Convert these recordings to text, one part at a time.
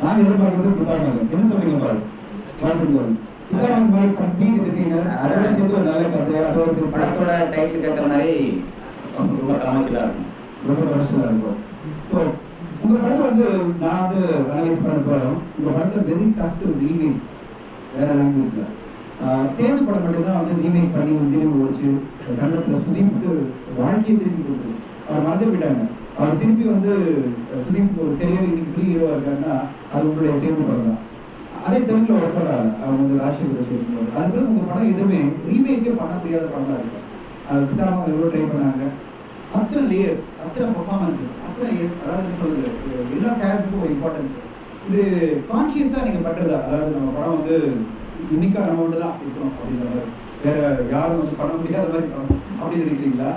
நான் எதிர்பார்க்கறது புத்தாக்கம் என்ன சொல்றீங்க பாரு பார்த்துக்கோங்க. புத்தாக்கம் மாதிரி கம்ப்ளீட் இருக்கீங்க. அதோட சேர்த்து ஒரு நல்ல கதை, அதோட சேர்த்து படத்தோட டைட்டிலுக்கு ஏற்ற மாதிரி ரொம்ப கமர்ஷியலாக இருக்கும், ரொம்ப கமர்ஷியலாக இருக்கும். ஸோ உங்கள் படம் வந்து நான் வந்து அனலைஸ் பண்ண போகிறோம். உங்கள் படத்தை வெரி டஃப் டு ரீமேக் வேறு லாங்குவேஜில். சேது படம் மட்டும்தான் வந்து ரீமேக் பண்ணி திரும்பி ஓடிச்சு. கண்டத்தில் சுதீப்புக்கு வாழ்க்கையை திரும்பி கொடுத்து அவர் மறந்து போயிட்டாங்க. அவர் திருப்பி வந்து சுதீப் ஒரு கெரியர் இன்னைக்கு பெரிய ஹீரோவாக இருக்காருன்னா அது உங்களுடைய சேது படம் தான். அதே தெலுங்குல ஒர்க் அவுட் ஆகல. அவங்க வந்து ராஜசேகர் சேர்ந்து அது பிறகு உங்கள் படம் எதுவுமே ரீமேக்கே பண்ண முடியாத படம் தான் இருக்கும். அது விட்டாமல் அவங்க எவ்வளோ ட்ரை பண்ணாங்க. அத்தனை லேயர்ஸ், அத்தனை பர்ஃபார்மன்ஸஸ், அத்தனை அதாவது என்ன சொல்றது, எல்லா கேரக்டருக்கும் ஒரு இம்பார்ட்டன்ஸ். இது கான்ஷியஸாக நீங்கள் பண்ணுறதா? அதாவது நம்ம படம் வந்து யூனிக்காக நம்ம மட்டும் தான் இருக்கணும் அப்படின்ற மாதிரி, வேற யாரும் வந்து பண்ண முடியாத மாதிரி படம் அப்படின்னு நினைக்கிறீங்களா?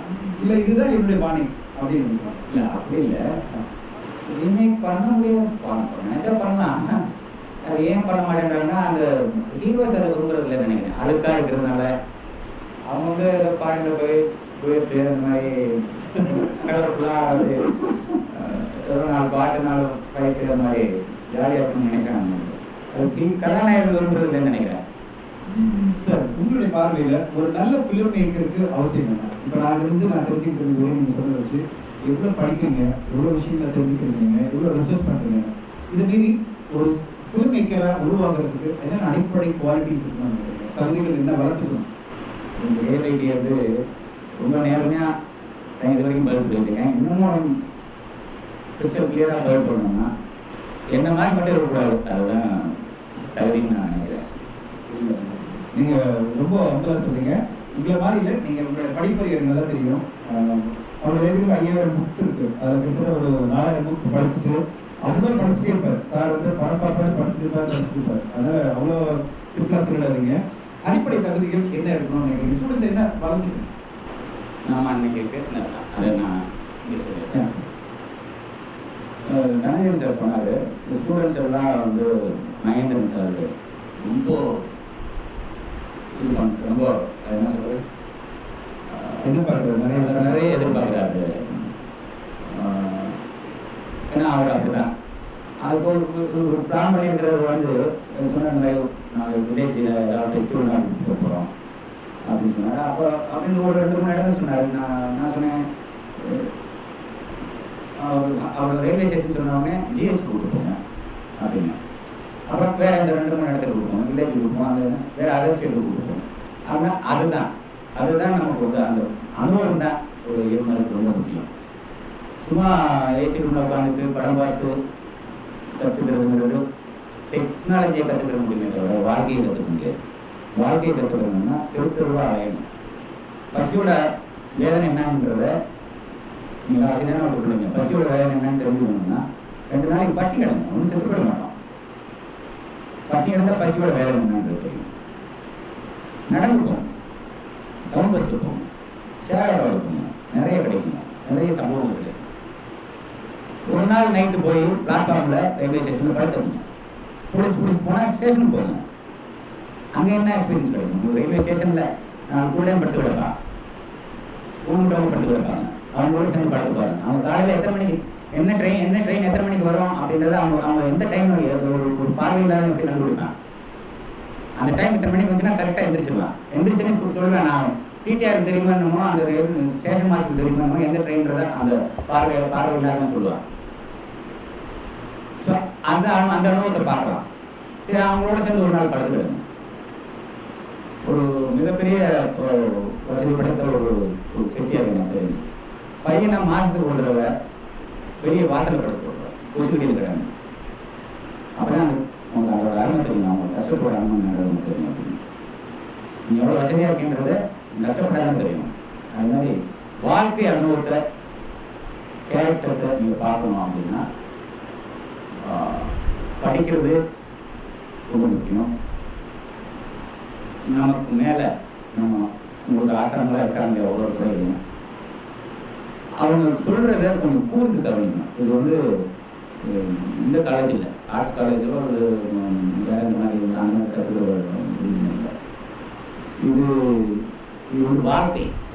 இல்லை இதுதான் என்னுடைய பாணி அப்படின்னு நினைக்கிறோம்? இல்லை அப்படி இல்லை, ரீமேக் பண்ண முடியும், நினச்சா பண்ணலாம். அது ஏன் பண்ண மாட்டேன்றாங்கன்னா அந்த ஹீரோஸ் அதை விரும்புறதுல நினைக்கிறேன். அழுக்காக இருக்கிறதுனால அவங்க வந்து ஃபாரினில் போயிட்டு அந்த மாதிரி கலர்ஃபுல்லாக அது ஒரு 4 பாட்டு 4 ஃபைட்டு அந்த மாதிரி ஜாலியாக இருக்குன்னு நினைக்கிறாங்க. அது கதாநாயகர் விரும்புறதுலன்னு நினைக்கிறேன். சார், உங்களுடைய பார்வையில் ஒரு நல்ல ஃபிலிம் மேக்கருக்கு அவசியம் என்ன? இப்போ நான் தெரிஞ்சுக்கிறது நீங்கள் சொல்ல வச்சு எவ்வளோ படிக்கிறீங்க, எவ்வளோ விஷயங்களை தெரிஞ்சுக்கிறீங்க, எவ்வளோ ரிசர்ச் பண்ணுறீங்க, இதை மீறி ஒரு ஃபிலிம் மேக்கராக உருவாக்குறதுக்கு என்னென்ன அடிப்படை குவாலிட்டிஸ் இருக்குன்னு நினைக்கிறீங்க? கவிதைகள் என்ன வளர்த்துக்கணும்? இந்த ஏஐடி வந்து ரொம்ப நேர்மையாக நான் இது வரைக்கும் பதில் சொல்லியிருக்கேன். இன்னமும் கிறிஸ்டல் கிளியராக பதில் சொல்லணும்னா என்ன மாதிரி மட்டும் இருக்கக்கூடாது, அதுதான் தகுதின்னு நான் நினைக்கிறேன். நீங்கள் ரொம்ப அந்தலாம் சொல்றீங்க. உங்களை மாதிரி இல்லை, நீங்கள் உங்களோட படிப்பறிவு நல்லா தெரியும். அவரோட லைப்ரரியில் 5000 புக்ஸ் இருக்குது. அதில் கிட்டத்தட்ட ஒரு 4000 புக்ஸ் படிச்சுட்டு அவ்வளோ படிச்சுட்டே இருப்பார். சார் வந்து படம் பார்ப்பாரு, படிச்சுட்டு இருப்பார். அதனால் அவ்வளோ சிம்பிளாக சொல்லிடாதீங்க. அடிப்படை தகுதிகள் என்ன இருக்கணும்னு நினைக்கிறீங்க? ஸ்டூடெண்ட்ஸ் என்ன வளர்ந்துருக்கு? நாம் அன்னைக்கு பேசினேன், அதை நான் இங்கே சொல்லியிருக்கேன். தனஞ்சயன் சார் சொன்னார், இந்த ஸ்டூடெண்ட்ஸ் எல்லாம் வந்து மகேந்திரன் சார் ரொம்ப இது பண்ணுற, ரொம்ப என்ன சொல்கிறது, நிறைய எதிர்பார்க்குறாரு. ஏன்னா அவர் அப்படிதான் அதுக்கு ஒரு பிளான் பண்ணியிருக்கிறது வந்து சொன்ன மாதிரி நாங்கள் வில்லேஜில் ஏதாவது ஃபெஸ்டிவல் கூப்பிட்டு போகிறோம் அப்படின்னு சொன்னார். அப்போ அப்படின்னு ஒரு 2-3 இடம் சொன்னார். நான் சொன்னேன், அவர் ரயில்வே ஸ்டேஷன் சொன்னவொடனே ஜிஹெச் கூப்பிட்டு போங்க அப்படின்னு. அப்புறம் வேறு இந்த 2-3 இடத்துக்கு கொடுப்போம், வில்லேஜ் கொடுப்போம், அந்த வேறு அதர் ஸ்டேட்டுக்கு கொடுப்போம் அப்படின்னா அதுதான் நமக்கு வந்து அந்த அனுபவம் தான் ஒரு இயக்குனருக்கு ரொம்ப முக்கியம். சும்மா ஏசி ரூமில் உட்காந்துட்டு படம் பார்த்து கற்றுக்கிறதுங்கிறது டெக்னாலஜியை கற்றுக்கிற முடியுமே தவிர வாழ்க்கையை கற்றுக்க முடியாது. வாழ்க்கையை கற்றுக்கணும்னா தெருவாக அலையணும். பசியோட வேதனை என்னன்றத நீங்கள் ஆசிரியராக விட்டுருங்க. பசியோட வேதனை என்னன்னு தெரிஞ்சுக்கணும்னா 2 நாளைக்கு பட்டி கிடங்க, ஒன்றும் செத்து போட மாட்டோம். பட்டி கிடந்தால் பசியோட வேதனை என்னன்றது தெரியும். நடந்து போகும், டவுன் பஸ்ஸில் போகும், ஷேர் ஆட்டோவில் போகும், நிறைய கிடைக்கும், நிறைய சம்பவம் கிடைக்கும். ஒரு நாள் நைட்டு போய் பிளாட்ஃபார்மில் ரயில்வே ஸ்டேஷனில் படுத்துக்கணும். போலீஸ் போனால் ஸ்டேஷனுக்கு போங்க, அங்கே என்ன எக்ஸ்பீரியன்ஸ் கிடைக்கும்? ரயில்வே ஸ்டேஷனில் நான் கூட படுத்து கிடப்பான், உங்கள்கிட்ட படுத்து கிடப்பாங்க, அவங்களோட சேர்ந்து படுத்து பாருங்க. அவங்க காலையில் எத்தனை மணிக்கு என்ன ட்ரெயின் எத்தனை மணிக்கு வரும் அப்படின்றத அவங்க எந்த டைம் ஒரு பார்வையில்லாத எப்படி கண்டுபிடிப்பான். அந்த டைம் இத்தனை மணிக்கு வந்துச்சுன்னா கரெக்டாக எந்திரிச்சிடுவான். எந்திரிச்சுன்னு சொல்லுவேன், நான் டிடிஆருக்கு தெரியுமா என்னமோ, அந்த ஸ்டேஷன் மாஸ்டருக்கு தெரியுமா என்னமோ, எந்த ட்ரெயின்றத அந்த பார்வையில்லாதன்னு சொல்லுவான். ஸோ அந்த அனுபவத்தை பார்க்கலாம். சரி, அவங்களோட சேர்ந்து ஒரு நாள் படுத்துக்கிடுங்க. ஒரு மிகப்பெரிய வசதி படைத்த ஒரு செட்டியார் எனக்கு தெரியும். பையனை மாதத்துக்கு ஒரு தடவை வெளியே வாசலில் படுத்து போடுவார், கொசுக்கடியில் கிடங்க. அப்போதான் அந்த உங்களுக்கு அவரோட அருமை தெரியும், அவங்க கஷ்டப்பட அருமை நடந்து தெரியும். அப்படின்னு நீ எவ்வளோ வசதியாக இருக்கின்றத கஷ்டப்படாமல் தெரியும். அது மாதிரி வாழ்க்கை அனுபவத்தை கேரக்டர்ஸை நீங்கள் பார்க்கணும் அப்படின்னா படிக்கிறது ரொம்ப முக்கியம். நமக்கு மேலே உங்களுக்கு ஆசிரமெல்லாம் இருக்காங்க ஒவ்வொரு துறையிலையும், அவங்க சொல்கிறத கொஞ்சம் கூர்ந்து கவனிக்கணும். இது வந்து இந்த காலேஜில் ஆர்ட்ஸ் காலேஜில் ஒரு வேறு இந்த மாதிரி அந்த மாதிரி கற்றுக்கிற இல்லை. இது ஒரு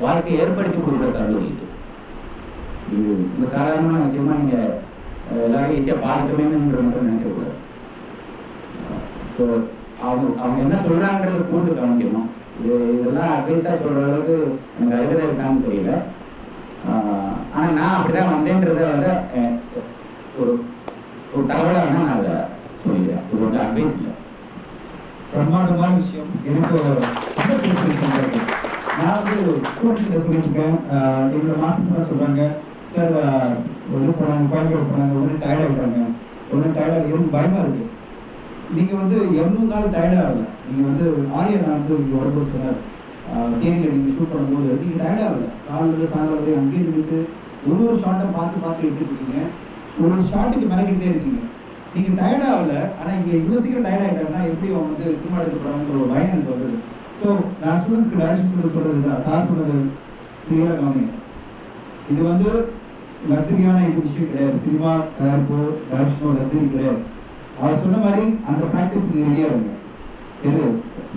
வாழ்க்கையை ஏற்படுத்தி கொடுக்குற கல்லூரி. இது ரொம்ப சாதாரணமான விஷயமா நீங்கள் எல்லாரும் ஈஸியாக பார்த்துக்கணுன்ற மட்டும் நினைச்சக்கூடாது. ஸோ அவங்க என்ன சொல்கிறாங்கன்றத கூண்டு கவனிக்கணும். இதெல்லாம் அட்வைஸாக சொல்கிற அளவுக்கு எனக்கு அருகதை இருக்கான்னு தெரியல. ஆனால் நான் அப்படி தான் வந்தேன்றதை வந்து ஒரு தகவலாக வேணால் நான் அதை சொல்லிக்கிறேன். இது வந்து அட்வைஸ் இல்லை. பிரம்மாண்டமான விஷயம். எனக்கு நான் வந்து ஸ்டூடெண்ட்ஸ் சொல்லியிருக்கேன். எங்களோட மாஸ்டர்ஸ் எல்லாம் சொல்கிறாங்க, சார் ஒரு போனாங்க, கோயம்பேடு போனாங்க, உடனே டயர்ட் ஆகிட்டாங்க. உடனே டயர்டாக எனக்கு பயமாக இருக்குது. நீங்கள் வந்து 200 நாள் டயர்டாக ஆகலை. நீங்கள் வந்து ஆரியா நான் வந்து இங்கே வரும்போது சொன்னார், தேனியில் நீங்கள் ஷூட் பண்ணும்போது நீங்கள் டயர்டாக ஆகலை. காலையில் சாயங்காலம் வரை அங்கேயே நின்றுட்டு ஒரு ஷார்ட்டை பார்த்து எடுத்துட்டு இருக்கீங்க. ஒரு ஷார்ட்டுக்கு மெனக்கிட்டே இருக்கீங்க. நீங்கள் டயர்டாக ஆகலை. ஆனால் இங்கே இவ்வளோ சீக்கிரம் டயர்ட் ஆகிட்டாங்கன்னா எப்படி அவங்க வந்து சினிமா எடுக்கப்படுறாங்கிற ஒரு பயம் எனக்கு வந்தது. ஸோ நான் ஸ்டூடெண்ட்ஸ்க்கு டைரக்ஷன் ஸ்டூடெண்ட்ஸ் சொல்கிறது தான், சார் சொன்னது கிளியராக கவனிங்க. இது வந்து லக்ஸரியான இது விஷயம் கிடையாது. சினிமா தயாரிப்போ டைரக்ஷனோ லக்ஸரி கிடையாது. அவர் சொன்ன மாதிரி அந்த ப்ராக்டிஸ் நீங்கள் ரெடியாக இருங்க. எது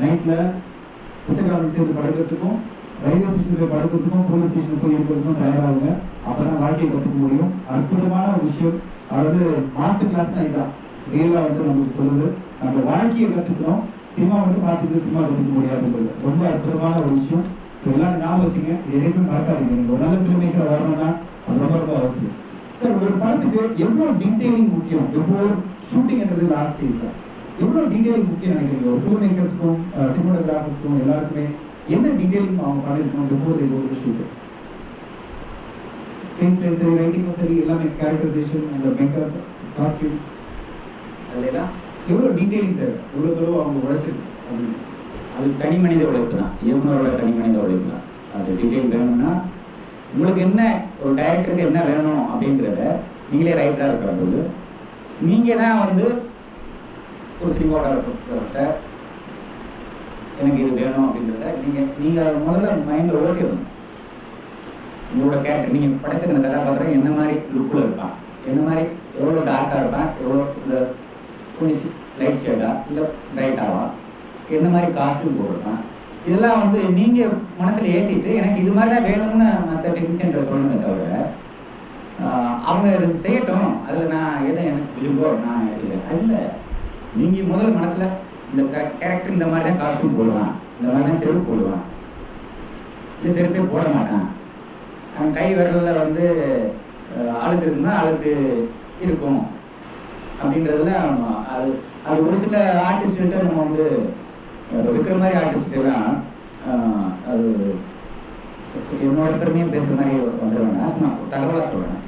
நைட்டில் உச்சக்காலம் சேர்ந்து படுக்கிறதுக்கும், ரயில்வே ஸ்டேஷன் போய் படுக்கிறதுக்கும், போலீஸ் ஸ்டேஷனுக்கு போய் இருக்கிறதுக்கும் தயாராகுங்க. அப்போ தான் வாழ்க்கையை கற்றுக்க முடியும். அற்புதமான ஒரு விஷயம். அதாவது மாஸ்டர் கிளாஸ் தான் இதுதான் ரியலாக வந்து நமக்கு சொல்லுது. நம்ம வாழ்க்கையை கற்றுக்கணும். சினிமா மட்டும் பார்த்துட்டு சினிமா கற்றுக்க முடியாதுன்றது ரொம்ப அற்புதமான ஒரு விஷயம். எல்லாரும் ஞாபகம் வச்சுங்க, இது எதையுமே மறக்காதீங்க. நீங்கள் ஒரு நல்ல ஃபிலிம் மேக்கர் வரணும்னா அது ரொம்ப ரொம்ப அவசியம். சார், ஒரு படத்துக்கு எவ்வளோ டீட்டெயிலிங் முக்கியம்? பிஃபோர் ஷூட்டிங்ன்றது லாஸ்ட் ஸ்டேஜ் தான். எவ்வளோ டீட்டெயிலிங் முக்கியம் நினைக்கிறீங்க? ஒரு ஃபிலிம் மேக்கர்ஸ்க்கும் சினிமாட்டோகிராஃபர்ஸ்க்கும் எல்லாருக்குமே என்ன டீட்டெயிலிங் அவங்க பண்ணிருக்கணும் before they go to shoot? Screenplay சரி, ரைட்டிங்கும் சரி, எல்லாமே கேரக்டரைசேஷன், அந்த மேக்கப், காஸ்டியூம்ஸ், அதெல்லாம் எவ்வளோ டீட்டெயிலிங் தேவை? எவ்வளோ தூரம் அவங்க உழைச்சிருக்கு அப்படின்னு? அது தனி மனித உழைப்பு தான், இயக்குனரோட தனி மனித உழைப்பு தான். அது டீட்டெயில் வேணும்னா உங்களுக்கு என்ன, ஒரு டைரக்டருக்கு என்ன வேணும் அப்படிங்கிறத நீங்களே ரைட்டராக இருக்கிறபோது நீங்கள் தான் வந்து ஒரு சினிமாவோட எனக்கு இது வேணும் அப்படின்றத நீங்கள் முதல்ல மைண்டில் ஓட்டிடணும். உங்களோட கேரக்டர் நீங்கள் படைச்ச அந்த கதாபாத்திரம் என்ன மாதிரி லுக்கில் இருப்பான், என்ன மாதிரி எவ்வளோ டார்க்காக இருப்பான், எவ்வளோ இந்த கொஞ்சம் லைட் ஷேடாக இல்லை பிரைட்டாவா, என்ன மாதிரி காஸ்ட்யூம் போட்டிருப்பான், இதெல்லாம் வந்து நீங்கள் மனசில் ஏற்றிட்டு எனக்கு இது மாதிரி தான் வேணும்னு மற்ற டெக்னீஷியன்ட்ட சொல்லணுமே தவிர அவங்க இதை செய்யட்டும், அதில் நான் எதை எனக்கு பிடிச்சிருக்கோ நான் எடுத்துக்கிறேன் இல்லை. நீங்கள் முதல்ல மனசில் இந்த கேரக்டர் இந்த மாதிரி தான் காஸ்ட்யூம் போடுவான், இந்த மாதிரி தான் செருப்பு போடுவான், இந்த செருப்பே போட மாட்டான், அவன் கை விரலில் வந்து அழுக்கு இருக்குன்னா அழுக்கு இருக்கும் அப்படின்றதுல அது அது ஒரு சில ஆர்டிஸ்ட்கிட்ட நம்ம வந்து இருக்கிற மாதிரி ஆர்டிஸ்ட்லாம் அது என்னோட பெருமையாக பேசுகிற மாதிரி வந்துடுவேன். சும்மா தகவலாக சொல்கிறேன்.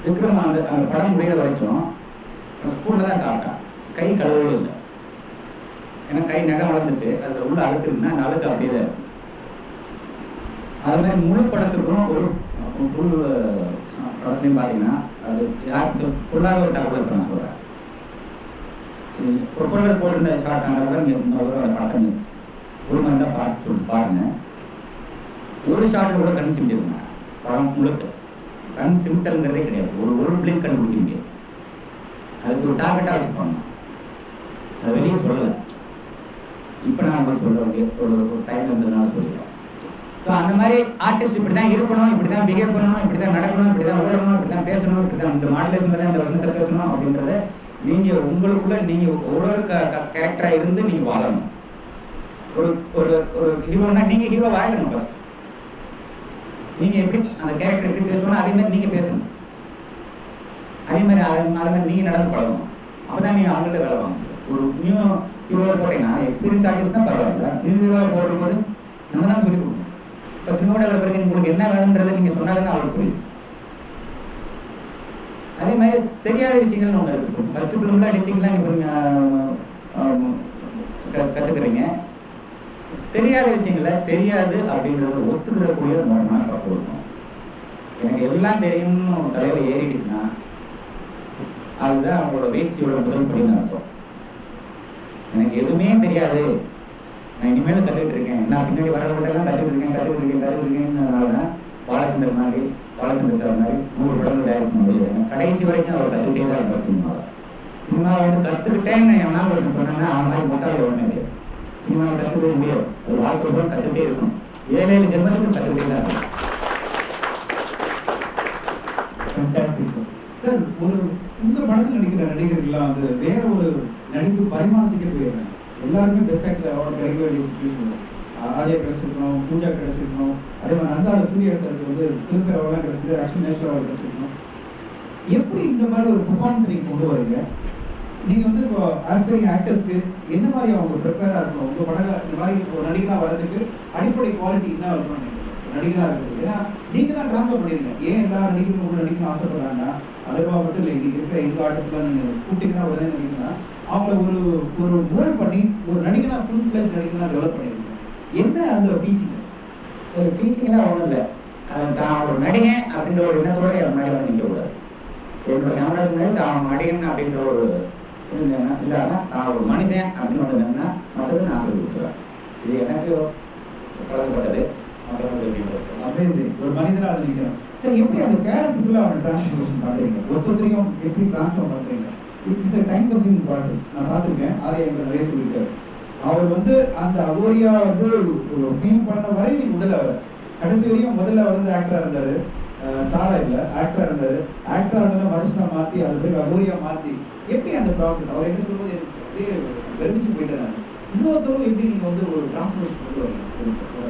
விக்ரம் அந்த படம் முடிகிற வரைக்கும் ஸ்கூலில் தான் சாப்பிட்டான், கை கழுவவே இல்லை. ஏன்னா கை நகை வளர்ந்துட்டு அதில் உள்ள அழுக்கு இருக்குன்னா அந்த அழுக்கு அப்படியே தான் இருக்கும். அது மாதிரி முழு படத்துக்கும் ஒரு ஃபுல் படத்துலையும் பார்த்தீங்கன்னா அது யாருக்கு ஃபுல்லாக ஒரு தகவல் இப்போ நான் சொல்கிறேன். ஒரு ஃபுல்லர் போட்டிருந்த ஷார்ட் ஆனவங்க நீங்கள் அந்த படத்தை ஒரு மாதிரி தான் பார்த்து சொல்லி பாருங்க. ஒரு ஷார்ட்டில் கூட கண் சிமிட்டிருங்க. படம் முழுக்க கண் சிமிட்டல்ங்கிறதே கிடையாது. ஒரு பிளிங்க் கண்டுபிடிக்க முடியாது. அதுக்கு ஒரு டார்கெட்டாக வச்சு பண்ணணும். அதை வெளியே சொல்லலை. இப்போ நான் உங்களுக்கு சொல்ல வேண்டிய ஒரு டைம் இருந்ததுனால சொல்லிடுறேன். ஸோ அந்த மாதிரி ஆர்டிஸ்ட் இப்படி தான் இருக்கணும், இப்படி தான் பிஹேவ் பண்ணணும், இப்படி தான் நடக்கணும், இப்படி தான் ஓடணும், இப்படி தான் பேசணும், இப்படி தான் இந்த மாடுலேஷனில் தான் இந்த வசனத்தை பேசணும் அப்படின்றத நீங்கள் உங்களுக்குள்ளே நீங்கள் ஒரு கேரக்டராக இருந்து நீங்கள் வாழணும். ஒரு ஒரு ஒரு ஹீரோனா நீங்கள் ஹீரோ வாழணும். ஃபஸ்ட் நீங்கள் எப்படி அந்த கேரக்டர் எப்படி பேசணும் அதே மாதிரி நீங்கள் பேசணும். அதே மாதிரி அதே மாதிரி நீங்கள் நடந்து பழகணும். அப்போ தான் நீங்கள் அவங்கள்ட்ட வேலை வாங்க. ஒரு நியூ ஹீரோவை போட்டீங்கன்னா எக்ஸ்பீரியன்ஸ் ஆர்டிஸ்ட்னா பரவாயில்ல, நியூ ஹீரோவை போடும்போது நம்ம தான் சொல்லிக் கொடுக்கணும். இப்போ சினிமாவோட வர பிறகு உங்களுக்கு என்ன வேணுன்றதை நீங்கள் சொன்னாலும் அவளுக்கு புரியும். அதே மாதிரி தெரியாத விஷயங்கள்னு ஒன்று இருக்குது. ஃபஸ்ட்டு ஃபிலிமில் எடிட்டிங்லாம் நீங்கள் கற்றுக்குறீங்க. தெரியாத விஷயங்கள தெரியாது அப்படின்றத ஒத்துக்கிறக்கூடிய மனப்பக்குவம் இருக்கும். எனக்கு எல்லாம் தெரியும்னு தலையில் ஏறிடுச்சுன்னா அதுதான் அவங்களோட வீழ்ச்சியோட முதல் படின்னு அர்த்தம். எனக்கு எதுவுமே தெரியாது, நான் இனிமேல் கற்றுக்கிட்டு இருக்கேன், நான் பின்னாடி வரவங்கள்டெல்லாம் கற்றுக்கிட்டு இருக்கேன்னு பாலச்சந்தர் மாதிரி பாலச்சந்தர் சார் மாதிரி 100 படங்கள் டைரக்ட் பண்ண முடியாது. கடைசி வரைக்கும் அவர் கற்றுக்கிட்டே தான் இருப்பார். சினிமாவை வந்து கற்றுக்கிட்டேன்னு எவனால் ஒன்று சொன்னாங்கன்னா அவன் மாதிரி முட்டாள் எவனே முடியாது. சினிமாவை கற்றுக்கவே முடியாது. ஒரு வாழ்க்கை கூட கற்றுக்கிட்டே இருக்கணும். 7 ஜென்மத்துக்கு கற்றுக்கிட்டே தான் இருக்கணும். சார், ஒரு இந்த படத்தில் நடிக்கிற நடிகர்கள்லாம் வந்து வேற ஒரு நடிப்பு பரிமாணத்துக்கே போயிடுறாங்க. எல்லாருமே பெஸ்ட் ஆக்டர் அவார்டு கிடைக்க வேண்டிய சுச்சுவேஷன். ஆர்யா கிடைச்சிருக்கணும், பூஜா கிடைச்சிருக்கணும், அதே மாதிரி நந்தால சூர்யா சாருக்கு வந்து திருப்பி அவார்டு கிடைச்சிருக்கு, ஆக்ஷன் நேஷனல் அவார்டு கிடைச்சிருக்கணும். எப்படி இந்த மாதிரி ஒரு பெர்ஃபார்மன்ஸ் நீங்கள் கொண்டு வரீங்க? நீங்கள் வந்து இப்போ ஆஸ்பிரிங் ஆக்டர்ஸ்க்கு என்ன மாதிரி அவங்க ப்ரிப்பேராக இருக்கணும்? உங்கள் படம் இந்த மாதிரி ஒரு நடிகராக வரதுக்கு அடிப்படை குவாலிட்டி என்ன இருக்கணும் நடிகராக இருக்குது? ஏன்னா நீங்கள் தான் ட்ரான்ஸ்ஃபர் பண்ணிடுங்க. ஏன் எல்லா நடிகரும் கூட நடிக்கணும்னு ஆசைப்படுறாங்கன்னா அதர்வா மட்டும் இல்லை, இங்கே இருக்கிற எங்கள் ஆர்டிஸ்ட்லாம் நீங்கள் கூப்பிட்டீங்கன்னா உடனே நடிக்கணும்னா அவங்கள ஒரு மோல்ட் பண்ணி ஒரு நடிகனாக ஃபுல் ஃப்ளெஜ் நடிகனாக டெவலப் பண்ணிடுங்க. என்ன அந்த டீச்சிங்? ஒரு டீச்சிங்லாம் ஒன்றும் இல்லை. தான் ஒரு நடிகன் அப்படின்ற ஒரு எண்ணத்தோட என் முன்னாடி வந்து நிற்கக்கூடாது. சரி, இப்போ கேமரா முன்னாடி தான் நடிகன் அப்படின்ற ஒரு இல்லாமல் தான் ஒரு மனுஷன் அப்படின்னு வந்து என்னன்னா மற்றது நான் சொல்லி கொடுத்துருவேன். இது எனக்கு பழக்கப்பட்டது. அமேசிங். ஒரு மனிதனாக அது நிற்கிறோம். சரி, எப்படி அந்த கேரக்டருக்குள்ள அவனை டிரான்ஸ்ஃபர்மேஷன் பண்ணுறீங்க? ஒருத்தரையும் எப்படி டிரான்ஸ்ஃபார்ம் பண்ணுறீங்க? It's a time consuming process. நான் பார்த்துருக்கேன், ஆர்யா என்ற நிறைய சொல்லியிருக்காரு. அவர் வந்து அந்த அகோரியா வந்து ஃபீல் பண்ண வரை நீ முதல்ல வர கடைசி வரையும் முதல்ல அவர் வந்து ஆக்டராக இருந்தார். ஸ்டாரா இல்லை, ஆக்டராக இருந்தார். ஆக்டராக இருந்தாலும் மனுஷனை மாற்றி அது போய் அகோரியா மாற்றி எப்படி அந்த ப்ராசஸ் அவர் என்ன சொல்லும்போது அப்படியே பெருமிச்சு போயிட்டு நான் இன்னொருத்தரும் எப்படி நீங்கள் வந்து ஒரு டிரான்ஸ்ஃபர்மேஷன் கொண்டு வரீங்க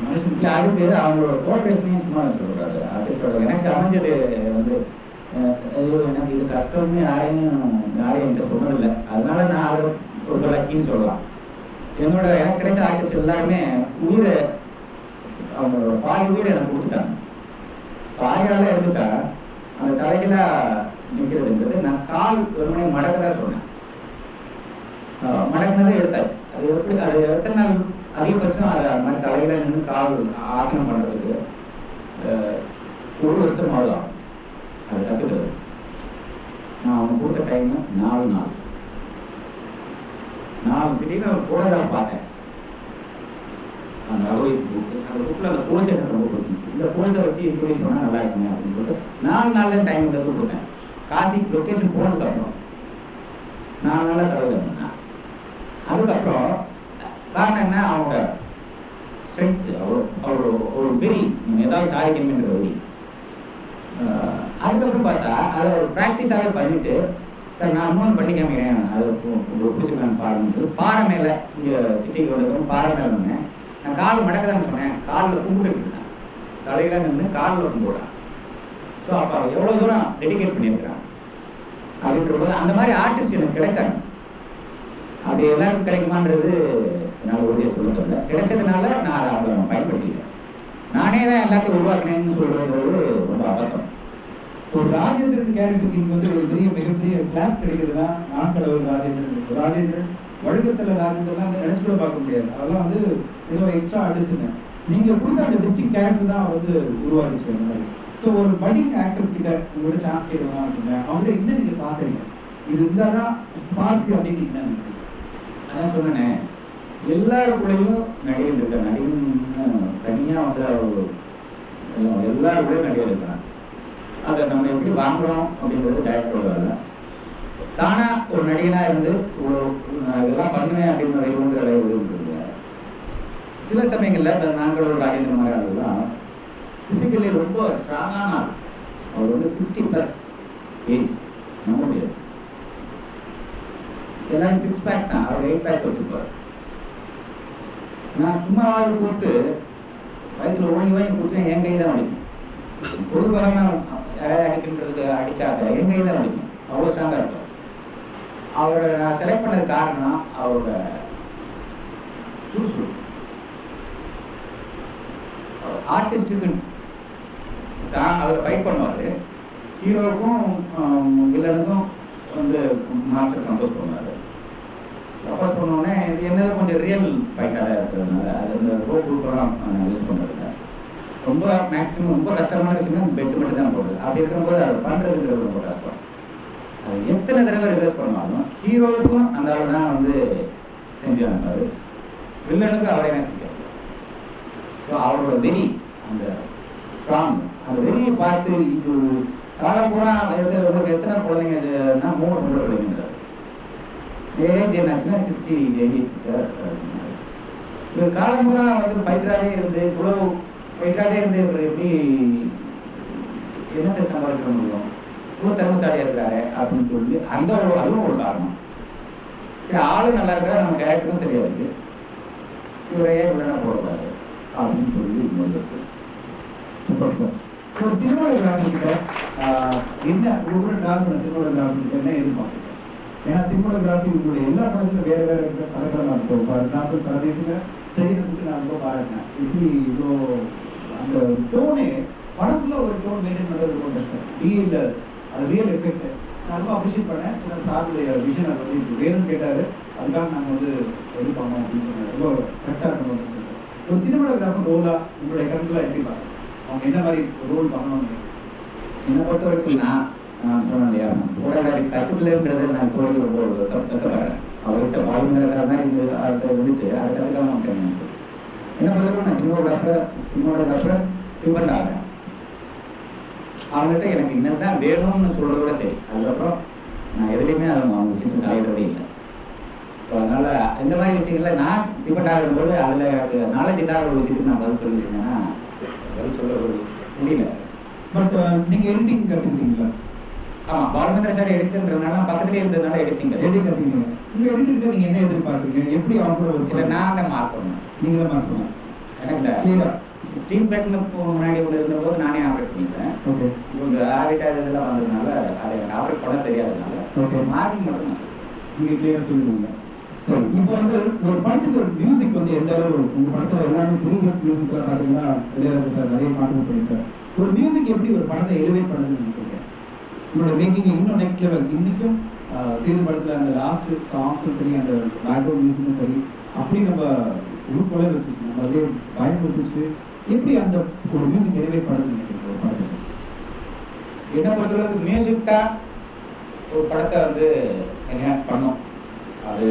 மனுஷன்? இல்லை, அதுக்கு அவங்களோட கோஆப்ரேஷனையும் சும்மா சொல்லக்கூடாது. ஆர்டிஸ்டோட எனக்கு அமைஞ்சது வந்து எனக்கு இது கஷ்டம்னு யாரையும் என்கிட்ட சொன்னதில்லை. அதனால நான் அதை ஒரு லக்கின்னு சொல்லலாம். எனக்கு கிடைச்ச ஆர்டிஸ்ட் எல்லாருமே உயிரை அவங்களோட பாதி உயிரை எனக்கு கொடுத்துட்டாங்க. பாதியால எடுத்துட்டா அந்த தலைகளாக நிற்கிறதுன்றது நான் கால் ஒரு மணி மடக்க தான் சொன்னேன். மடக்குனதை எடுத்தாச்சு. அது எப்படி அது எத்தனை நாள் அதிகபட்சம் அது அந்த மாதிரி தலையில நின்று கால் ஆசனம் பண்ணுறதுக்கு 1 வருஷம் ஆகுதான் அது கற்றுக்கிறது. நான் அவங்க கொடுத்த டைமு 4 நாள். நான் திடீர்னு ஒரு ஃபோட்டோகிராஃப் பார்த்தேன். அந்த அலோயிஸ் புக்கு, அந்த புக்கில் அந்த போஸ் எனக்கு ரொம்ப பிடிச்சிச்சு. இந்த போஸை வச்சு இன்ட்ரோடியூஸ் பண்ணால் நல்லா இருக்குமே அப்படின்னு சொல்லிட்டு 4 நாள் தான் டைம் எடுத்து கொடுத்தேன். காசி லொக்கேஷன் போனதுக்கப்புறம் 4 நாளாக தலைவர் பண்ணேன். அதுக்கப்புறம் காரணம் என்ன, அவங்களோட ஸ்ட்ரென்த்து, அவரோட ஒரு வெறி, நீங்கள் ஏதாவது சாதிக்கணுன்ற வெறி. அதுக்கப்புறம் பார்த்தா அதை ஒரு ப்ராக்டிஸாகவே பண்ணிவிட்டு சார் நான் இன்னொன்று பண்ணி காமிக்கிறேன், அது ஒப்பிச்சுக்கான பாருன்னு சொல்லி பாறை மேலே இங்கே சிட்டிக்கு வந்ததுக்கு பாறை மேலே நின்னேன். நான் கால் மடக்க தானே சொன்னேன், காலில் கும்பிட்டு இருக்கேன், தலையில் நின்று காலில் கும்பிடுறேன். ஸோ அப்போ அவன் எவ்வளோ தூரம் டெடிகேட் பண்ணியிருக்கிறான் அப்படின்ற போது அந்த மாதிரி ஆர்டிஸ்ட் எனக்கு கிடைச்சாங்க. அப்படி எல்லாருக்கும் கிடைக்குமான்றது என்னால் உறுதியாக சொல்ல தெரியல. கிடைச்சதுனால நான் அதை அவங்கள பயன்படுத்திக்கிட்டேன். நானே தான் எல்லாத்தையும் உருவாக்கினேன்னு சொல்கிறது ரொம்ப அபத்தம். ஒரு ராஜேந்திரன் கேரக்டருக்கு இன்னைக்கு வந்து ஒரு மிகப்பெரிய கிளாஸ் கிடைக்குதுன்னா நான் கடவுள் ராஜேந்திரன் வழுக்கத்தில் ராஜேந்திரன் அதை நினைச்சு கூட பார்க்க முடியாது. அதெல்லாம் வந்து ஏதோ எக்ஸ்ட்ரா ஆர்டிஸ்ட்னு நீங்கள் கொடுத்த அந்த டிஸ்ட்ரிக்ட் கேரக்டர் தான் வந்து உருவாக்கிச்சு அந்த மாதிரி. ஸோ ஒரு பட்டிங் ஆக்டர்ஸ் கிட்ட உங்களோட சான்ஸ் கேட்கலாம் அப்படின்னா அவங்கள என்ன நீங்கள் பார்க்குறீங்க, இது இருந்தால் தான் ஸ்பார்க்கு அப்படின்னு என்ன நினைக்கிறீங்க? அதான் சொன்னேன், எல்லாருக்குள்ளேயும் நடிகர் இருக்கார். நடிகன் தனியாக வந்து எல்லாருக்குள்ளேயும் நடிகர் இருக்காங்க. அதை நம்ம எப்படி வாங்குறோம் அப்படிங்கிறது டைரக்டரோட வேலை. தானாக ஒரு நடிகனாக இருந்து இதெல்லாம் பண்ணுவேன் அப்படின்னு வைகுண்டு விடுன்றது. சில சமயங்களில் இந்த நாங்கள் ராஜேந்திர மாதிரி ஆளுதான் ஃபிசிக்கலி ரொம்ப ஸ்ட்ராங்கான ஆள். அவர் வந்து 60+ ஏஜ், நம்ப முடியாது. எல்லாரும் 6 பேக் தான், அவர் 8 பேக்ஸ் வச்சுருப்பார். நான் சும்மாவது கூப்பிட்டு வயிற்றுல ஓங்கி கொடுத்து என் கை தான் அடிக்கும். பொதுவாக யாராவது அடிக்கின்றதுக்கு அடித்தாக்க என் கை தான் அடிக்கும், அவ்வளோ ஸ்ட்ராங்காக இருப்பார். அவரோட நான் செலக்ட் பண்ணது காரணம் அவரோட சுறுசுறுப்பு. ஆர்டிஸ்ட்டுக்கு தான் அதில் ஃபைட் பண்ணுவார். ஹீரோவுக்கும் வில்லனுக்கும் வந்து மாஸ்டர் கம்போஸ் பண்ணுவார். கம்போஸ் பண்ணோடனே இது என்னது கொஞ்சம் ரியல் ஃபைட்டாக தான் இருக்கிறதுனால அது இந்த ரோப் குரூப்பெல்லாம் யூஸ் பண்ணுறதில்ல. ரொம்ப மேக்ஸிமம் ரொம்ப கஷ்டமான விஷயம்னா பெட்டு மட்டும் தான் போடுறது. அப்படி இருக்கும்போது அதை பண்ணுறதுங்கிறது ரொம்ப கஷ்டம். அது எத்தனை தடவை ரிவர்ஸ் பண்ணாலும் ஹீரோவுக்கும் அந்த அளவு தான் வந்து செஞ்சு அனுப்பாரு, வில்லனுக்கும் அவரே தான் செஞ்சார். ஸோ அவரோட வெறி, அந்த ஸ்ட்ராங், அந்த வெறியை பார்த்து இது காலம் பூரா உங்களுக்கு எத்தனை குழந்தைங்கன்னா 3 பொம்பளை குழந்தைங்க. ஏஜ் என்னாச்சுன்னா 68 சார். இது காலம் பூரா வந்து ஃபைட்டராகவே இருந்து இவ்வளோ ஃபைட்டராகவே இருந்து இவர் எப்படி என்னத்தை சம்பாதிச்சிட முடியும்? இவ்வளோ திறமைசாலியாக இருக்காரு அப்படின்னு சொல்லி அதுவும் ஒரு காரணம். ஆளும் நல்லா இருக்கா, நம்ம கேரக்டரும் சரியாக இருக்கு, இவரையே வில்லனா போடுறாரு அப்படின்னு சொல்லி முடிஞ்சது. Super sir. ஒரு சினிமாட்டோகிராஃபிக்கிட்ட என்ன ஒவ்வொரு டார்க் சினிமாட்டோகிராஃபிக்கிட்ட என்ன எதிர்பார்க்குறீங்க? ஏன்னா சினிமாட்டோகிராஃபி உங்களுடைய எல்லா படத்துலையும் வேறு வேறு இருக்கிற கலக்கலமாக இருக்கும். ஃபார் எக்ஸாம்பிள் பரதேசில் செடினத்துக்கு நான் ரொம்ப பாராட்டினேன். எப்படி இவ்வளோ அந்த டோனே படம் ஃபுல்லாக ஒரு டோன் மெயின்டைன் பண்ணுறது ரொம்ப கஷ்டம். இல்லை அது ரியல் எஃபெக்ட் நான் ரொம்ப அப்ரிஷியேட் பண்ணேன். சில சாருடைய விஷன் அது வந்து இப்போ வேணும்னு கேட்டார், அதுக்காக நாங்கள் வந்து இது பண்ணோம் அப்படின்னு சொன்னாங்க. ரொம்ப கரெக்டாக இருக்கணும்னு சொல்லிட்டு ஒரு சினிமாட்டோகிராஃபர் ரோலாக உங்களுடைய கருத்துலாம் எப்படி பார்க்குறேன்? அவங்க என்ன மாதிரி ரோல் பண்ணணும்னு என்னை பொறுத்த வரைக்கும் நான் சொன்னேன் இல்லையா, போராடி கற்றுக்கலன்றது நான் இப்போதைக்கு ரொம்ப கற்றுக்கிறேன். அவர்கிட்ட பாலுங்கிற சார் மாதிரி அதை வந்துட்டு அதை கற்றுக்க மாட்டேன். என்னை பொறுத்தவரைக்கும் நான் சினிமாட்டோகிராஃபர் டிபெண்ட் ஆகிறேன். அவங்கள்ட்ட எனக்கு இன்னும் தான் வேணும்னு சொல்கிறதோட சரி, அதுக்கப்புறம் நான் எதுலேயுமே அவங்க விஷயத்துக்கு தலையிடுறதே இல்லை. ஸோ அதனால் இந்த மாதிரி விஷயங்களில் நான் டிபெண்ட் ஆகும்போது அதில் எனக்கு நாலேஜ் இல்லாத ஒரு விஷயத்துக்கு நான் பதில் சொல்லியிருந்தேன்னா பதில் சொல்ல முடியல. பட் நீங்கள் எடிட்டிங் கற்றுக்கிட்டீங்களா? ஆமாம், பாலுமந்திர சார் எடிட்டுன்றதுனால பக்கத்துலேயே இருந்ததுனால எடிட்டிங் கற்றுக்கிட்டீங்க. உங்கள் எடிட்டர்கிட்ட நீங்கள் என்ன எதிர்பார்க்குறீங்க? எப்படி அவங்க கூட ஒரு இல்லை நான் தான் மார்க் பண்ணேன். நீங்கள் தான் மார்க் பண்ணேன். எனக்கு இந்த கிளியராக ஸ்டீம் பேக்னு முன்னாடி ஒன்று இருந்தபோது நானே ஆப்ரேட் பண்ணிக்கிறேன். ஓகே. இப்போ இந்த ஆடிட்டாக இதெல்லாம் வந்ததுனால அதை எனக்கு ஆப்ரேட் பண்ண தெரியாததுனால ஓகே மார்க்கிங் மட்டும் நான் நீங்கள் கிளியராக சொல்லிடுவீங்க. சரி, இப்போ வந்து ஒரு படத்துக்கு ஒரு மியூசிக் வந்து எந்த அளவு உங்கள் படத்தில் எல்லாமே ப்ரீமியம் மியூசிக்லாம் பார்த்தீங்கன்னா இளையராஜா சார் நிறைய மாற்றம் பண்ணியிருக்காரு. ஒரு மியூசிக் எப்படி ஒரு படத்தை எலிவேட் பண்ணுறதுன்னு நினைக்கிறீங்க? உங்களோட மேக்கிங் இன்னும் நெக்ஸ்ட் லெவல். இன்றைக்கும் சேது படத்தில் அந்த லாஸ்ட் சாங்ஸும் சரி, அந்த பேக்ரவுண்ட் மியூசிக்கும் சரி, அப்படி நம்ம உருப்போல வச்சு நம்ம அப்படியே பயன்படுத்திச்சு எப்படி அந்த ஒரு மியூசிக் எலிவேட் பண்ணுறதுன்னு நினைக்கிறீங்க ஒரு படத்துக்கு? என்னை பொறுத்தளவுக்கு மியூசிக் தான் ஒரு படத்தை வந்து என்ஹான்ஸ் பண்ணும். அது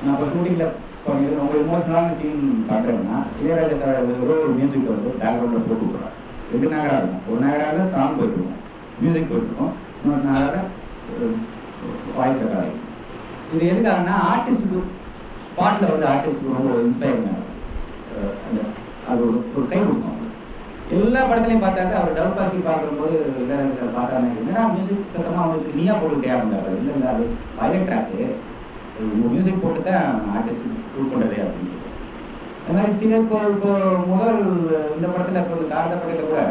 நான் இப்போ ஷூட்டிங்கில் பண்ணிட்டு ரொம்ப எமோஷனலான சீன் பண்ணுறேன்னா இளையராஜா சார் ஒரு மியூசிக் வந்து பேக்ரவுண்டில் போட்டு விட்றாரு. 2 நகராக இருக்கும். ஒரு நகராக சாங் போயிட்டுருக்கும், மியூசிக் போயிட்டுருக்கும், இன்னொரு நகராக வாய்ஸ் ரெக்கார்ட் ஆகிடும். இது எதுக்காகனா ஆர்டிஸ்ட்டுக்கு ஸ்பாட்டில் வந்து ஆர்டிஸ்ட்டுக்கு ரொம்ப இன்ஸ்பைரிங்காக இருக்கும். அந்த அது ஒரு கை கொடுக்கும். எல்லா படத்துலையும் பார்த்தாக்க அவர் டபுள் பாஸ்கி பார்க்கும்போது இளையராஜா சார் பார்த்தாங்க, என்னடா மியூசிக் சத்தமாக அவங்களுக்கு நீயா போட்டுக்கிட்டே இருந்தார். இல்லை இல்லை, அது பைலட் ட்ராக்கு, மியூசிக் போட்டு தான் ஆர்டிஸ்ட் ஷூட் பண்ணுறதே அப்படின்னு சொல்லுவாங்க. அது மாதிரி சில இப்போ முதல் இந்த படத்தில் இப்போ இந்த காரத படத்தில் கூட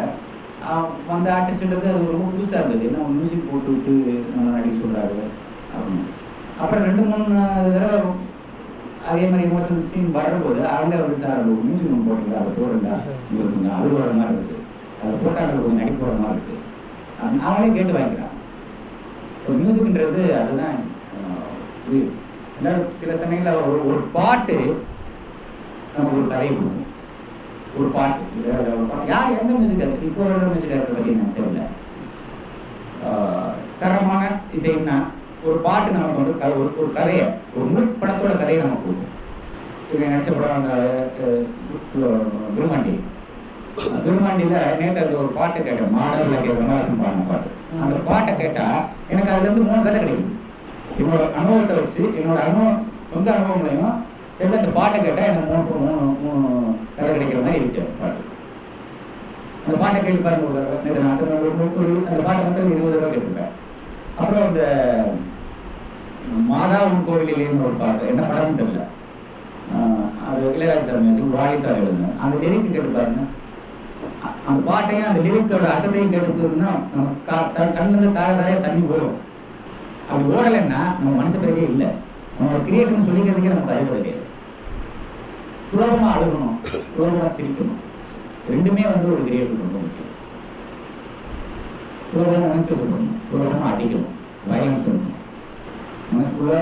அந்த ஆர்டிஸ்ட்டுக்கு அது ரொம்ப புதுசாக இருந்தது. என்ன மியூசிக் போட்டு விட்டு நல்லா நடிக்க சொல்கிறாரு அப்படின்னு. அப்புறம் 2-3 தடவை அதே மாதிரி எமோஷனல் சீன் வரும்போது அவங்க வந்து சார் அது மியூசிக் ஒன்று போட்டிங்களா, அதை போடுங்க இருக்குங்க, அது போடுற மாதிரி இருக்குது, அதை போட்டாங்க கொஞ்சம் நடிப்பு போடுற மாதிரி இருக்குது, அவங்களே கேட்டு வாங்கிக்கிறாங்க. ஸோ மியூசிக்ன்றது அதுதான் இது. எல்லாரும் சில சமயங்களில் ஒரு பாட்டு நமக்கு ஒரு கதையை கொடுக்கும். ஒரு பாட்டு யார் எந்த மியூசிக் இருக்குது, இப்போ மியூசிக் இருக்கிறத பற்றி எனக்கு தெரியல. தரமான இசைன்னா ஒரு பாட்டு நமக்கு வந்து ஒரு கதையை, ஒரு முழு படத்தோட கதையை நமக்கு கொடுக்கும். இவங்க நினச்ச படம் அந்த குருமாண்டியில் நேற்று அந்த ஒரு பாட்டு கேட்டேன், மாடலில் கமலாசன் பாடின பாட்டு. அந்த பாட்டை கேட்டால் எனக்கு அதுலேருந்து 3 கதை கிடைக்குது. என்னோட அனுபவத்தை வச்சு, என்னோட சொந்த அனுபவங்களையும் சேர்த்து அந்த பாட்டை கேட்டால் எனக்கு 3 கதை கிடைக்கிற மாதிரி இருக்கு அந்த பாட்டு. அந்த பாட்டை கேட்டு பாருங்க. நேற்று நான் அந்த பாட்டை மொத்தம் 20 தடவை கேட்டுருப்பேன். அப்புறம் இந்த மாதாவின் கோவிலிலேன்னு ஒரு பாட்டு, என்ன படம்னு தெரியல, அது Ilaiyaraaja sir music, Vaali sir எழுதுங்க. அந்த லிரிக்கு கேட்டு பாருங்க. அந்த பாட்டையும் அந்த லிரிக்கோட அர்த்தத்தையும் கேட்டுனா நம்ம கண்ணுலேருந்து தாரையாக தண்ணி ஓடும். அப்படி ஓடலைன்னா நம்ம மனசு பிறகே இல்லை. நம்மளோட கிரியேட்டர்னு சொல்லிக்கிறதுக்கே நமக்கு அழுக கிடையாது. சுலபமாக அழுகணும், சுலபமாக சிரிக்கணும், ரெண்டுமே வந்து ஒரு கிரியேட்டருக்கு ரொம்ப முக்கியம். சுலபமாக நினைச்சு சொல்லணும், சுலபமாக அடிக்கணும், வயலன்ஸ் இருக்கணும். மனசுக்குள்ள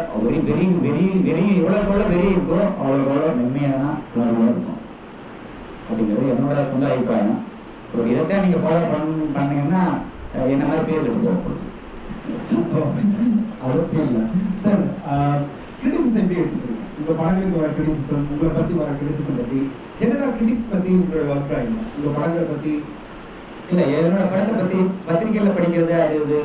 வெறி எவ்வளோக்கு வெறி இருக்கோ அவ்வளோக்கு மென்மையான உணர்வுகள் இருக்கும் அப்படிங்கிறது என்னோட சொந்த அபிப்பிராயம். ஸோ இதைத்தான் நீங்கள் ஃபாலோ பண்ணீங்கன்னா என்ன மாதிரி பேர் எடுத்து போகப்படுது. அது இல்லை சார். கிரிட்டிசிசம் எப்படி எடுத்துக்கிறீங்க? உங்கள் படங்களுக்கு வர கிரிட்டிசிசம், உங்களை பற்றி வர கிரிட்டிசிசம் பற்றி, ஜெனரல் கிரிட்டிக்ஸ் பற்றி உங்களோட அபிப்பிராயம், உங்கள் படங்களை பற்றி? இல்லை, என்னோட படத்தை பற்றி பத்திரிகையில் படிக்கிறது அது இது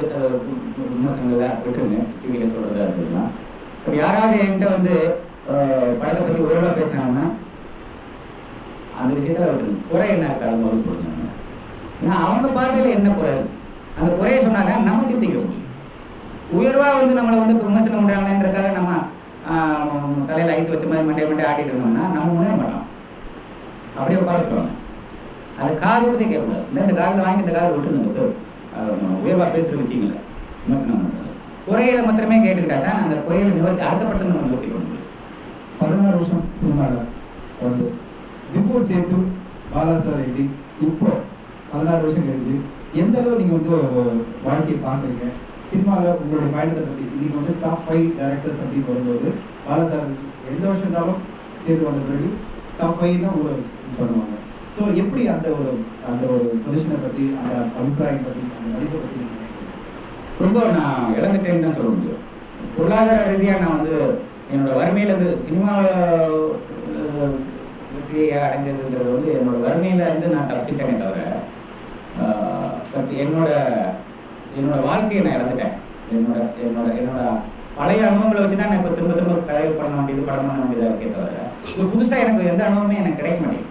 விமர்சனங்களை விட்டுருங்க, டிவியில் சொல்கிறதா இருக்குதுலாம். இப்போ யாராவது என்கிட்ட வந்து படத்தை பற்றி உயர்வாக பேசுனாங்கன்னா அந்த விஷயத்தில் விட்டுருங்க. குறை என்ன இருக்குது அது முதல்ல சொல்லுங்க. ஏன்னா அவங்க பார்வையில் என்ன குறை இருக்குது, அந்த குறைய சொன்னாதான் நம்ம திருத்திக்கிற முடியும். உயர்வாக வந்து நம்மளை வந்து இப்போ விமர்சனம் பண்ணுறாங்களேன்றதுக்காக நம்ம தலையில் ஐஸ் வச்ச மாதிரி மண்டே ஆட்டிட்டு இருந்தோம்னா நம்ம முன்னேற மாட்டோம், அப்படியே உட்கார வச்சுருவாங்க. அது காது விட்டதே கேட்கக்கூடாது. இந்த காதில் வாங்கி இந்த காதில் விட்டுருங்க. உயர்வாக பேசுகிற விஷயங்களை விமர்சனம் பண்ணுறது குறையில மாத்திரமே கேட்டுக்கிட்டா தான் அந்த குறையில நிவர்த்தி அடுத்த படத்தை நம்ம நிவர்த்தி பண்ண முடியும். 16 வருஷம் சினிமாவில் வந்து பிஃபோர் சேது பாலா சார் எப்படி இப்போ 16 வருஷம் கழிஞ்சு எந்த அளவு நீங்கள் வந்து வாழ்க்கையை பார்க்குறீங்க, சினிமாவில் உங்களுடைய பயணத்தை பற்றி இன்னைக்கு வந்து டாப் 5 டைரக்டர்ஸ் அப்படின்னு வரும்போது பாலா சார் எந்த வருஷம் இருந்தாலும் சேது வந்த பிறகு டாப் 5 தான் உங்களை பண்ணுவாங்க. ஸோ எப்படி அந்த ஒரு பொசிஷனை பற்றி, அந்த அபிப்பிராயம் பற்றி, அந்த மதிப்பை பற்றி நீங்கள் ரொம்ப நான் இழந்துட்டேன்னு தான் சொல்ல முடியும். பொருளாதார ரீதியாக நான் வந்து என்னோட வறுமையிலேருந்து சினிமா வெற்றியை அடைஞ்சதுன்றது வந்து என்னோட வறுமையிலேருந்து நான் தப்பிச்சுட்டேனே தவிர, பட் என்னோட வாழ்க்கையை நான் இழந்துட்டேன். என்னோட பழைய அனுபவங்களை வச்சு தான் நான் இப்போ திரும்ப கதை பண்ண வேண்டியது, படம் பண்ண வேண்டியதாக இருக்கே தவிர, இப்போ புதுசாக எனக்கு எந்த அனுபவமே எனக்கு கிடைக்க மாட்டேங்குது.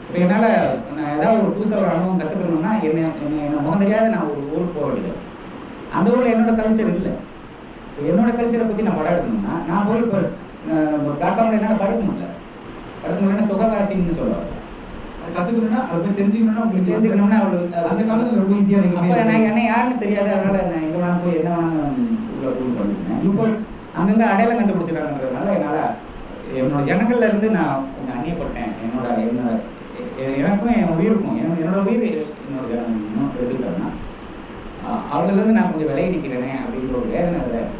இப்போ என்னால் நான் ஏதாவது ஒரு புதுசாக ஒரு அனுபவம் கற்றுக்கணும்னா என்ன முகம் தெரியாத நான் ஒரு ஊருக்கு போக வேண்டியது. அந்த ஊரில் என்னோட கல்ச்சர் இல்லை. என்னோட கல்ச்சரை பற்றி நான் படம் எடுக்கணும்னா நான் போய் இப்போ பிளாட்ஃபார்மில் என்னால் படுக்க முடியலன்னா சுகவாசின்னு சொல்லுவாங்க. கற்றுக்கணும்னா அதை போய் தெரிஞ்சுக்கணும்னா உங்களுக்கு தெரிஞ்சுக்கணும்னா அவங்களுக்கு அந்த காலத்தில் ரொம்ப ஈஸியாக அப்போ நான் என்ன யாருன்னு தெரியாது. அதனால் நான் எங்கே வேணாலும் போய் என்ன வேணாலும் உள்ள கூட்டு பண்ணிருக்கேன். இப்போ அங்கங்கே அடையாளம் கண்டுபிடிச்சிருக்காங்கிறதுனால என்னால் என்னோட ஜனங்கள்ல இருந்து நான் கொஞ்சம் அந்நியப்பட்டேன். எனக்கும் என் உயிருக்கும் என்னோட உயிர் என்னோட ஜனம் எடுத்துக்கிட்டோம்னா அவங்கலேருந்து நான் கொஞ்சம் விலகி நிற்கிறேனே அப்படின்ற ஒரு வேதனை அதில்